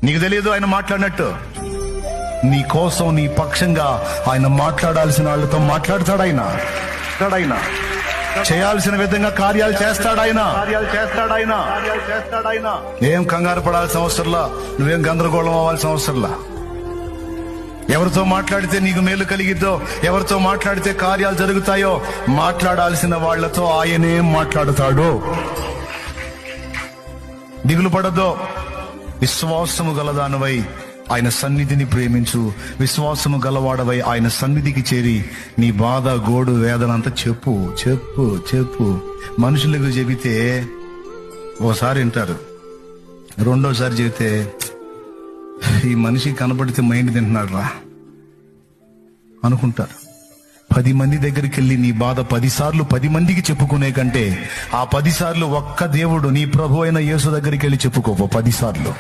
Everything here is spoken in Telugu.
నీకు తెలియదు ఆయన మాట్లాడినట్టు. నీ కోసం, నీ పక్షంగా ఆయన మాట్లాడాల్సిన వాళ్ళతో మాట్లాడతాడు. ఆయన చేయాల్సిన విధంగా కార్యాలు చేస్తాడు. ఆయన ఏం కంగారు పడాల్సిన అవసరంలా, నువ్వేం గందరగోళం అవ్వాల్సిన అవసరంలా. ఎవరితో మాట్లాడితే నీకు మేలు కలిగిద్దో, ఎవరితో మాట్లాడితే కార్యాలు జరుగుతాయో, మాట్లాడాల్సిన వాళ్లతో ఆయనే మాట్లాడతాడు. దిగులు పడద్దో. విశ్వాసము గలదానవై ఆయన సన్నిధిని ప్రేమించు. విశ్వాసము గలవాడవై ఆయన సన్నిధికి చేరి నీ బాధ, గోడు, వేదన అంతా చెప్పు చెప్పు చెప్పు. మనుషులకు చెబితే ఓసారి వింటారు, రెండోసారి చెబితే ఈ మనిషి కనపడితే మైండ్ తింటున్నాడు రా అనుకుంటారు. 10 మంది దగ్గరికి వెళ్ళి నీ బాధ 10 సార్లు 10 మందికి చెప్పుకునే కంటే ఆ 10 సార్లు ఒక్క దేవుడు, నీ ప్రభు అయిన యేసు దగ్గరికి వెళ్ళి చెప్పుకో 10 సార్లు.